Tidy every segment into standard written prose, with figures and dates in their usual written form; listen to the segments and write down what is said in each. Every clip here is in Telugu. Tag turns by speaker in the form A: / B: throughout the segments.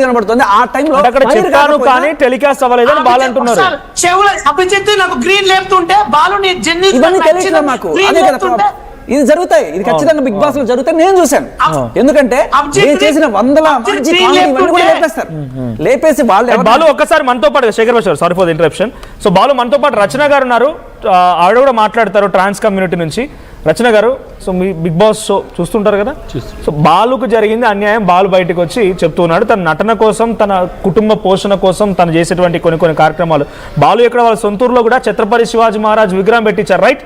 A: కనబడుతుంది. ఆ టైంలో
B: చెప్పాను కానీ టెలికాస్ట్ అవ్వలేదని బాలు అంటున్నారు.
C: చెవుల అభిజిత్ నాకు గ్రీన్ లేపుతుంటే బాలు నీ జెన్నీ
A: ఇవన్నీ తెలియదు మాకు. అదే కదా ఇది జరుగుతాయి, ఇది ఖచ్చితంగా బిగ్ బాస్ లో జరుగుతాయి. నేను చూశాను, ఎందుకంటే నేను చేసిన వందల మంచి కామెడీ కూడా లేపేస్తారు. లేపేసి
B: బాలు ఒక్కసారి మనతో పాటు శేఖర్ భాష, sorry for the interruption. So Balu మనతో పాటు రచన గారు ఉన్నారు, ఆవిడ కూడా మాట్లాడతారు ట్రాన్స్ కమ్యూనిటీ నుంచి. రచన గారు, సో మీ బిగ్ బాస్ షో చూస్తుంటారు కదా, సో బాలుకు జరిగింది అన్యాయం, బాలు బయటకు వచ్చి చెప్తున్నాడు తన నటన కోసం, తన కుటుంబ పోషణ కోసం తను చేసేటువంటి కొన్ని కార్యక్రమాలు. బాలు ఇక్కడ వాళ్ళ సొంతూరులో కూడా ఛత్రపతి శివాజీ మహారాజ్ విగ్రహం పెట్టించారు, రైట్?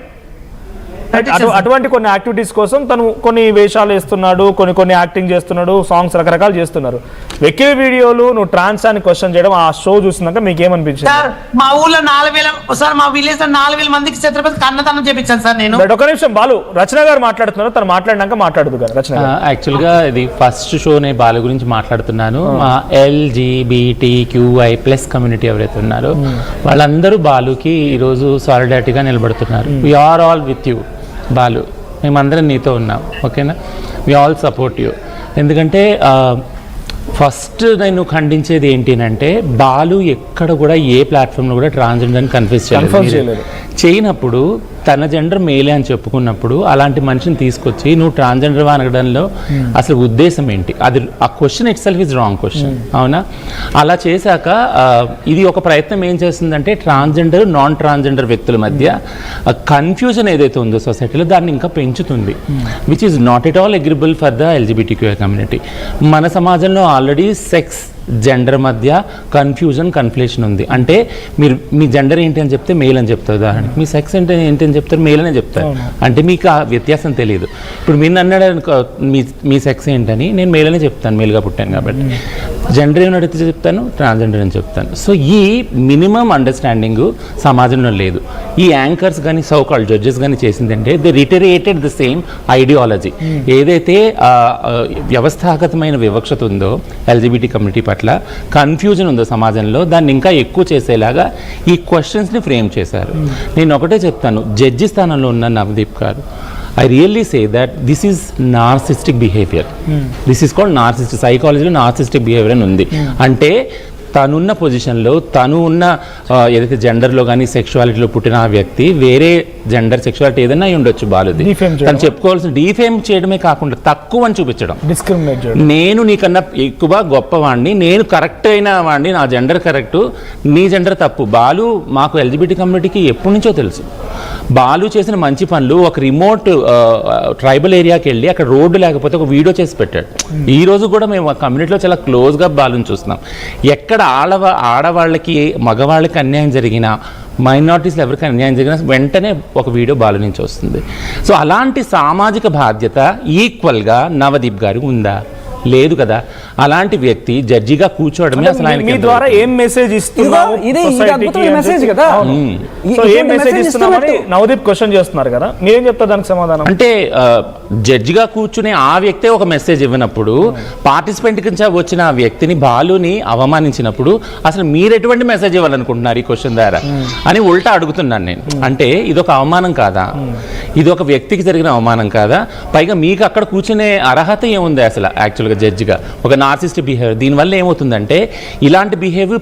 B: అటువంటి కొన్ని యాక్టివిటీస్ కోసం తను కొన్ని వేషాలు వేస్తున్నాడు, కొన్ని యాక్టింగ్ చేస్తున్నాడు, సాంగ్స్ రకరకాలు చేస్తున్నారు. వెక్కిలి వీడియోలు నువ్వు ట్రాన్స్ అని క్వశ్చన్ చేయడం, ఆ షో చూసినాక మీకు ఏమనిపించింది?
C: మా ఊళ్ళో 4000 సార్, మా విలేజ్ లో 4000 మందికి ఛత్రపతి అన్నదానం చేపించాను సార్ నేను.
B: ఒక నిమిషం బాలు, రచన గారు మాట్లాడుతున్నారు, తను మాట్లాడినాక మాట్లాడదు కదా రచన.
D: యాక్చువల్ గా ఇది ఫస్ట్ షో నేను బాలు గురించి మాట్లాడుతున్నాను. మా LGBTQI+ కమ్యూనిటీ ఎవరైతే ఉన్నారో వాళ్ళందరూ బాలుకి ఈరోజు సాలిడారిటీగా నిలబడుతున్నారు. We are all with you Balu, మేమందరం నీతో ఉన్నాం, ఓకేనా? We all support you. ఎందుకంటే ఫస్ట్ నేను ఖండించేది ఏంటి అంటే, బాలు ఎక్కడ కూడా ఏ ప్లాట్ఫామ్లో కూడా ట్రాన్స్జెండర్ని కన్ఫ్యూజ్ చేయనప్పుడు, తన జెండర్ మేలే అని చెప్పుకున్నప్పుడు అలాంటి మనిషిని తీసుకొచ్చి నువ్వు ట్రాన్స్జెండర్ అనడంలో అసలు ఉద్దేశం ఏంటి? అది ఆ question it self is wrong question, అవునా? అలా చేశాక ఇది ఒక ప్రయత్నం ఏం చేస్తుందంటే, ట్రాన్స్జెండర్ నాన్ ట్రాన్స్జెండర్ వ్యక్తుల మధ్య కన్ఫ్యూజన్ ఏదైతే ఉందో సొసైటీలో దాన్ని ఇంకా పెంచుతుంది, which is not at all agreeable for the LGBTQI community. మన సమాజంలో ఆల్రెడీ సెక్స్ జెండర్ మధ్య కన్ఫ్లేషన్ ఉంది. అంటే మీరు మీ జెండర్ ఏంటి అని చెప్తే మేల్ అని చెప్తారు, ఉదాహరణకి మీ సెక్స్ ఏంటి అని చెప్తారు మేల్ అనే చెప్తారు. అంటే మీకు ఆ వ్యత్యాసం తెలియదు. ఇప్పుడు మీరు అన్నాడు మీ సెక్స్ ఏంటని, నేను మేల్ అనే చెప్తాను, మేల్గా పుట్టాను కాబట్టి. జెండర్ ఏమని అడిగితే చెప్తాను, ట్రాన్స్జెండర్ అని చెప్తాను. సో ఈ మినిమం అండర్స్టాండింగ్ సమాజంలో లేదు. ఈ యాంకర్స్ కానీ సో కాల్డ్ జడ్జెస్ కానీ చేసిందంటే దే రిటరేటెడ్ ద సేమ్ ఐడియాలజీ. ఏదైతే వ్యవస్థాగతమైన వివక్షత ఉందో LGBT కమ్యూనిటీ పట్ల, కన్ఫ్యూజన్ ఉందో సమాజంలో, దాన్ని ఇంకా ఎక్కువ చేసేలాగా ఈ క్వశ్చన్స్ని ఫ్రేమ్ చేశారు. నేను ఒకటే చెప్తాను, జడ్జి స్థానంలో ఉన్న నవదీప్ గారు, I really say that this is narcissistic behavior. This is called narcissistic. Psychology narcissistic behavior అని ఉంది. అంటే తనున్న పొజిషన్లో, తను ఉన్న ఏదైతే జెండర్లో కానీ సెక్షువాలిటీలో పుట్టిన ఆ వ్యక్తి వేరే జెండర్ సెక్షువాలిటీ ఏదైనా అయి ఉండొచ్చు, బాలుది. తను చెప్పుకోవాల్సిన డీఫేమ్ చేయడమే కాకుండా తక్కువ అని చూపించడం, నేను నీకన్నా ఎక్కువ గొప్పవాడిని, నేను కరెక్ట్ అయిన వాడిని, నా జెండర్ కరెక్ట్, నీ జెండర్ తప్పు. బాలు మాకు LGBT కమ్యూనిటీకి ఎప్పటి నుంచో తెలుసు. బాలు చేసిన మంచి పనులు, ఒక రిమోట్ ట్రైబల్ ఏరియాకి వెళ్ళి అక్కడ రోడ్డు లేకపోతే ఒక వీడియో చేసి పెట్టాడు. ఈ రోజు కూడా మేము ఆ కమ్యూనిటీలో చాలా క్లోజ్గా బాలుని చూస్తున్నాం. ఎక్కడ ఆడవాళ్ళకి మగవాళ్ళకి అన్యాయం జరిగినా, మైనారిటీస్లో ఎవరికి అన్యాయం జరిగినా వెంటనే ఒక వీడియో బాలు నుంచి వస్తుంది. సో అలాంటి సామాజిక బాధ్యత ఈక్వల్గా నవదీప్ గారికి ఉందా? లేదు కదా. అలాంటి వ్యక్తి జడ్జిగా కూర్చోవడమే అసలు ఆయన
B: మీ ద్వారా ఏం మెసేజ్ ఇస్తున్నారు? నవదీప్ క్వశ్చన్ చేస్తున్నారు కదా, మీరేం చెప్తారు దానికి సమాధానం?
D: అంటే జడ్జిగా కూర్చునే ఆ వ్యక్తే ఒక మెసేజ్ ఇవ్వనప్పుడు, పార్టిసిపెంట్ కింద వచ్చిన ఆ వ్యక్తిని, బాలుని అవమానించినప్పుడు అసలు మీరు ఎటువంటి మెసేజ్ ఇవ్వాలనుకుంటున్నారు ఈ క్వశ్చన్ ద్వారా అని ఉల్టా అడుగుతున్నాను నేను. అంటే ఇదొక అవమానం కాదా? ఇది ఒక వ్యక్తికి జరిగిన అవమానం కాదా? పైగా మీకు అక్కడ కూర్చునే అర్హత ఏముంది అసలు యాక్చువల్గా జడ్జిగా? ఒక నార్సిస్టిక్ బిహేవియర్. దీనివల్ల ఏమవుతుందంటే ఇలాంటి బిహేవియర్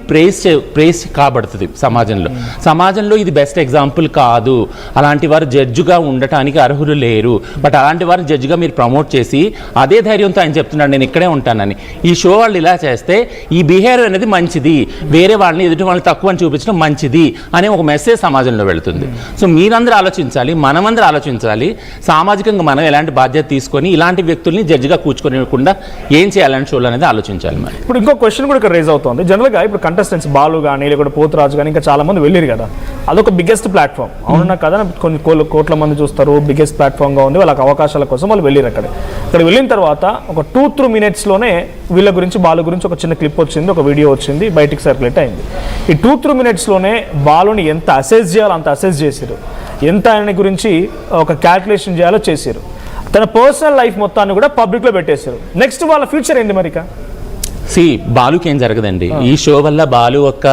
D: ప్రేస్ కాబడుతుంది సమాజంలో. ఇది బెస్ట్ ఎగ్జాంపుల్ కాదు, అలాంటి వారు జడ్జిగా ఉండటానికి అర్హులు లేరు. బట్ అలాంటి వారు జడ్జిగా మీరు ప్రమోట్ చేసి అదే ధైర్యంతో ఆయన చెప్తున్నాడు నేను ఇక్కడే ఉంటానని. ఈ షో వాళ్ళు ఇలా చేస్తే ఈ బిహేవియర్ అనేది మంచిది, వేరే వాళ్ళని ఎదుటి వాళ్ళని తక్కువ అని చూపించడం మంచిది అనే ఒక మెసేజ్ సమాజంలో వెళుతుంది. సో మీరందరూ ఆలోచించాలి, మనమందరూ ఆలోచించాలి, సామాజికంగా మనం ఎలాంటి బాధ్యత తీసుకొని ఇలాంటి వ్యక్తుల్ని జడ్జిగా కూర్చుకోనివ్వకుండా ఏం చేయాలని షోలు అనేది ఆలోచించాలి. మరి
B: ఇప్పుడు ఇంకో క్వశ్చన్ కూడా ఇక్కడ రేజ్ అవుతుంది. జనరల్గా ఇప్పుడు కంటెస్టెంట్స్ బాలు కానీ లేకపోతే పోతురాజు కానీ ఇంకా చాలా మంది వెళ్ళారు కదా, అదొక బిగ్గెస్ట్ ప్లాట్ఫామ్, అవునా కదా? కొన్ని కోట్ల మంది చూస్తారు, బిగ్గెస్ట్ ప్లాట్ఫామ్గా ఉంది, వాళ్ళకి అవకాశాల కోసం వాళ్ళు వెళ్ళారు. అక్కడ వెళ్ళిన తర్వాత ఒక 2-3 మినిట్స్లోనే వీళ్ళ గురించి, బాలు గురించి ఒక చిన్న క్లిప్ వచ్చింది, ఒక వీడియో వచ్చింది, బయటికి సర్క్యులేట్ అయింది. ఈ 2-3 మినిట్స్లోనే బాలుని ఎంత అసెస్ చేయాలో అంత అసెస్ చేశారు, ఎంత ఆయన గురించి ఒక క్యాల్కులేషన్ చేయాలో చేశారు. తన పర్సనల్ లైఫ్ మొత్తాన్ని కూడా పబ్లిక్లో పెట్టేశారు. నెక్స్ట్ వాళ్ళ ఫ్యూచర్ ఏంటి మరి?
D: సి బాలుకి ఏం జరగదండి ఈ షో వల్ల బాలు ఒక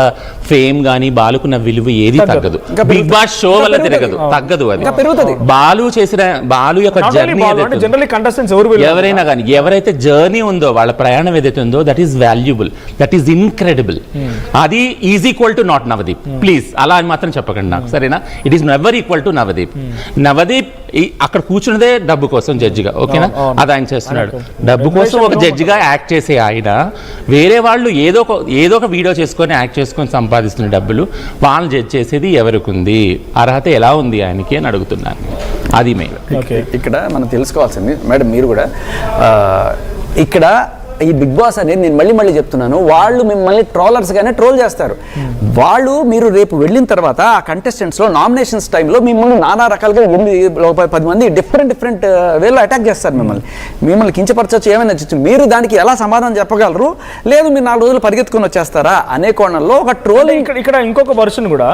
D: ఫేమ్ గానీ బాలుకున్న విలువ ఏది తగ్గదు. బిగ్ బాస్ షో వల్ల తిరగదు, తగ్గదు. అది బాలు చేసిన బాలు యొక్క జర్నీ ఎవరైనా కానీ ఎవరైతే జర్నీ ఉందో వాళ్ళ ప్రయాణం ఏదైతే ఉందో that is valuable, that is incredible. అది is equal to not Navdeep. Please అలా అని మాత్రం చెప్పకండి నాకు, సరేనా? It is never equal to Navdeep. Navdeep అక్కడ కూర్చున్నదే డబ్బు కోసం జడ్జిగా, ఓకేనా? అది ఆయన చేస్తున్నాడు. డబ్బు కోసం ఒక జడ్జిగా యాక్ట్ చేసే ఆయన వేరే వాళ్ళు ఏదో ఒక వీడియో చేసుకొని యాక్ట్ చేసుకొని సంపాదిస్తున్న డబ్బులు వాళ్ళని జడ్జ్ చేసేది ఎవరికి ఉంది, అర్హత ఎలా ఉంది ఆయనకి అని అడుగుతున్నాను. అది మెయిన్.
A: ఇక్కడ మనం తెలుసుకోవాల్సింది మేడం, మీరు కూడా ఇక్కడ ఈ బిగ్ బాస్ అనేది నేను మళ్ళీ చెప్తున్నాను, వాళ్ళు మిమ్మల్ని ట్రోలర్స్ గానే ట్రోల్ చేస్తారు. వాళ్ళు మీరు రేపు వెళ్ళిన తర్వాత ఆ కంటెస్టెంట్స్ లో నామినేషన్స్ టైంలో మిమ్మల్ని నానా రకాలుగా 10 మంది డిఫరెంట్ వేలో అటాక్ చేస్తారు. మిమ్మల్ని కించపరచవచ్చు, ఏమైనా చేయొచ్చు. మీరు దానికి ఎలా సమాధానం చెప్పగలరు? లేదు మీరు 4 రోజులు పరిగెత్తుకుని వచ్చేస్తారా అనే కోణంలో ఒక ట్రోలింగ్.
B: ఇక్కడ ఇంకొక వర్షన్ కూడా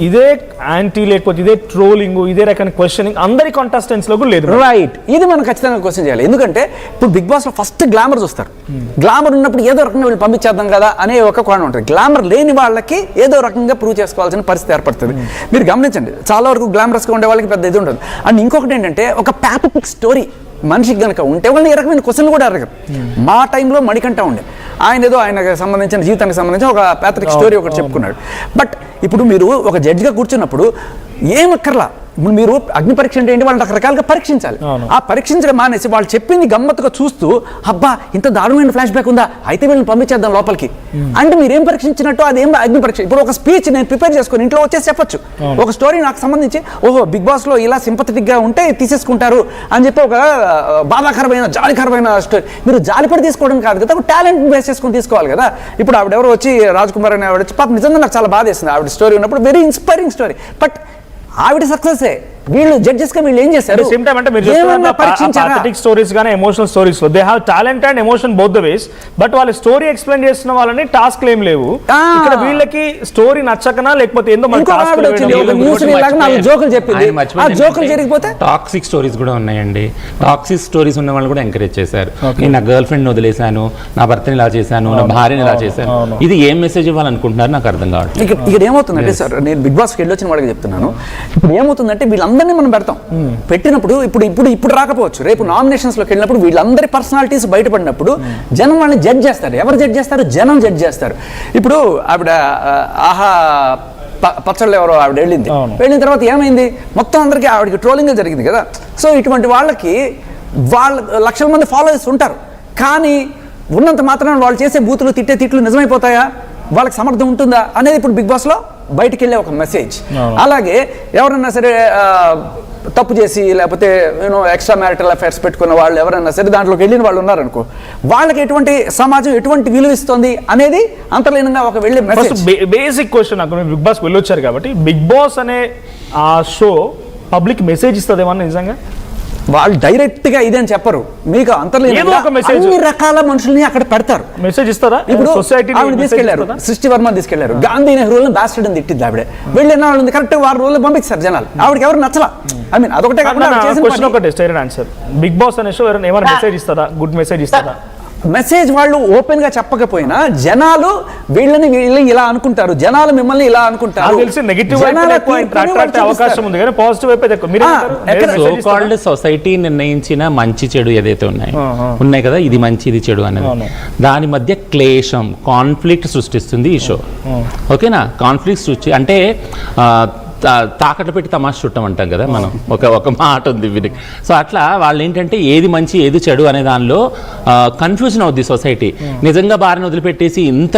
B: ఇదే యాంటీ, లేకపోతే ఇదే ట్రోలింగ్, ఇదే రకమైన క్వశ్చనింగ్ అందరి కాంటెస్టెంట్స్ లో లేదు.
A: రైట్, ఇది మనం ఖచ్చితంగా క్వశ్చన్ చేయాలి. ఎందుకంటే ఇప్పుడు బిగ్ బాస్ లో ఫస్ట్ గ్లామర్ చూస్తారు. గ్లామర్ ఉన్నప్పుడు ఏదో రకంగా వీళ్ళు పంపించేద్దాం కదా అనే ఒక కోణం ఉంటుంది. గ్లామర్ లేని వాళ్ళకి ఏదో రకంగా ప్రూవ్ చేసుకోవాల్సిన పరిస్థితి ఏర్పడుతుంది. మీరు గమనించండి, చాలా వరకు గ్లామరస్గా ఉండే వాళ్ళకి పెద్ద ఇది ఉండదు. అండ్ ఇంకొకటి ఏంటంటే ఒక ప్యాథటిక్ స్టోరీ మనిషికి కనుక ఉంటే వాళ్ళని ఏ రకమైన క్వశ్చన్లు కూడా అడగరు. మా టైంలో మణికంఠ ఉండే ఆయన ఏదో ఆయనకు సంబంధించిన జీవితానికి సంబంధించిన ఒక ప్యాథటిక్ స్టోరీ ఒకటి చెప్పుకున్నాడు. బట్ ఇప్పుడు మీరు ఒక జడ్జిగా కూర్చున్నప్పుడు ఏమక్కర్లా, ఇప్పుడు మీరు అగ్ని పరీక్ష అంటే ఏంటి, వాళ్ళని రకరకాలుగా పరీక్షించాలి. ఆ పరీక్షించడం మానేసి వాళ్ళు చెప్పింది గమ్మత్తుగా చూస్తూ అబ్బా ఇంత దారుణమైన ఫ్లాష్ బ్యాక్ ఉందా, అయితే వీళ్ళని పంపించేద్దాం లోపలికి అంటే మీరేం పరీక్షించినట్టు అదేం అగ్ని పరీక్ష. ఇప్పుడు ఒక స్పీచ్ నేను ప్రిపేర్ చేసుకుని ఇంట్లో వచ్చేసి చెప్పొచ్చు, ఒక స్టోరీ నాకు సంబంధించి ఓహో బిగ్ బాస్ లో ఇలా సింపథెటిక్ గా ఉంటే తీసేసుకుంటారు అని చెప్పి ఒక బాధాకరమైన జాలికరమైన స్టోరీ. మీరు జాలిపడి తీసుకోవడం కాదు కదా, ఒక టాలెంట్ బేస్ చేసుకుని తీసుకోవాలి కదా. ఇప్పుడు ఆవిడెవరు వచ్చి రాజ్ కుమార్ అనే ఆవిడ వచ్చి పాప నిజంగా నాకు చాలా బాధ వేసింది ఆవిడ స్టోరీ ఉన్నప్పుడు, వెరీ ఇన్స్పైరింగ్ స్టోరీ. బట్ ఆవిడ సక్సెస్ వీళ్ళు జడ్జెస్ గా వీళ్ళు ఏం చేశారు,
B: సేమ్ టైం అంటే మీరు పాథటిక్ స్టోరీస్ గానీ emotional stories they have talent and emotion both the ways. But వాళ్ళ స్టోరీ ఎక్స్ప్లెయిన్ చేస్తున్న వాళ్ళని టాస్క్ ఏం లేవు. ఇక్కడ వీళ్ళకి స్టోరీ నచ్చకనా లేకపోతే ఏందో
A: జోకులు చెప్పింది, ఆ జోకులు జరిగిపోతే
D: టాక్సిక్ స్టోరీస్ కూడా ఉన్నాయండి. టాక్సిక్ స్టోరీస్ ఉన్న వాళ్ళు కూడా ఎంకరేజ్ చేశారు. నేను నా గర్ల్ ఫ్రెండ్ వదిలేశాను, నా భర్తని ఇలా చేశాను, నా భార్యని ఇలా చేశాను. ఇది ఏం మెసేజ్ ఇవ్వాలనుకుంటున్నారు నాకు అర్థం కావట్లేదు.
A: ఇక్కడ ఏమవుతుందంటే సార్, నేను బిగ్ బాస్కి వెళ్ళి వచ్చిన వాళ్ళకి చెప్తున్నాను, ఇప్పుడు ఏమవుతుందంటే వీళ్ళందరినీ మనం పెడతాం, పెట్టినప్పుడు ఇప్పుడు రాకపోవచ్చు, రేపు నామినేషన్స్ లోకి వెళ్ళినప్పుడు వీళ్ళందరి పర్సనాలిటీస్ బయటపడినప్పుడు జనం వాళ్ళని జడ్జ్ చేస్తారు. ఎవరు జడ్జ్ చేస్తారు? జనం జడ్జ్ చేస్తారు. ఇప్పుడు ఆవిడ ఆహా పచ్చళ్ళు ఎవరో ఆవిడ వెళ్ళిన తర్వాత ఏమైంది, మొత్తం అందరికీ ఆవిడకి ట్రోలింగ్ జరిగింది కదా. సో ఇటువంటి వాళ్ళకి వాళ్ళ లక్షల మంది ఫాలోవర్స్ ఉంటారు, కానీ ఉన్నంత మాత్రాన వాళ్ళు చేసే బూతులు తిట్టే తిట్లు నిజమైపోతాయా, వాళ్ళకి సమర్థం ఉంటుందా అనేది ఇప్పుడు బిగ్ బాస్ లో బయటికి వెళ్ళే ఒక మెసేజ్. అలాగే ఎవరన్నా సరే తప్పు చేసి లేకపోతే ఎక్స్ట్రా మ్యారిటల్ అఫైర్స్ పెట్టుకున్న వాళ్ళు ఎవరైనా సరే దాంట్లోకి వెళ్ళిన వాళ్ళు ఉన్నారనుకో, వాళ్ళకి ఎటువంటి సమాజం ఎటువంటి విలువ ఇస్తుంది అనేది అంతర్లీనంగా ఒక వెళ్ళే మెసేజ్.
B: బేసిక్ క్వశ్చన్ నాకు, బిగ్ బాస్ వెళ్ళొచ్చారు కాబట్టి బిగ్ బాస్ అనే ఆ షో పబ్లిక్ మెసేజ్ ఇస్తుందేమన్నా నిజంగా?
A: వాళ్ళు డైరెక్ట్ గా ఇదే అని చెప్పరు, మీకు అంతర్లీనంగా అన్ని రకాల మనుషుల్ని అక్కడ పెడతారు.
B: మెసేజ్ ఇస్తారా?
A: ఇప్పుడు ఆవిడ తీసుకెళ్లారు, సృష్టి వర్మ తీసుకెళ్లారు, గాంధీ నెహ్రూలను బ్యాస్టర్డ్ అని తిట్టింది ఆవిడ. వెళ్ళిన వాళ్ళని కరెక్ట్ 6 రోజులు పంపించారు జనాలు, ఆవిడకి ఎవరు నచ్చలా. ఐ మీన్ అదొకటే
B: కాకుండా ఆన్సర్, బిగ్ బాస్ అనే షో ఏమైనా మెసేజ్ ఇస్తారా, గుడ్ మెసేజ్ ఇస్తారా?
A: మెసేజ్ వాళ్ళు ఓపెన్ గా చెప్పకపోయినా జనాలు వీళ్ళు ఇలా అనుకుంటారు, జనాలు మిమ్మల్ని ఇలా అనుకుంటారు.
D: సొసైటీ నిర్ణయించిన మంచి చెడు ఏదైతే ఉన్నాయి కదా, ఇది మంచి ఇది చెడు అనేది, దాని మధ్య క్లేశం కాన్ఫ్లిక్ట్ సృష్టిస్తుంది ఈ షో. ఓకేనా? కాన్ఫ్లిక్ట్ సృష్టి అంటే తాకట్టు పెట్టి తమాష చుట్టం అంటాం కదా మనం, ఒక మాట ఉంది వీరికి. సో అట్లా వాళ్ళు ఏంటంటే ఏది మంచి ఏది చెడు అనే దానిలో కన్ఫ్యూజన్ అవుద్ది సొసైటీ. నిజంగా భార్యను వదిలిపెట్టేసి ఇంత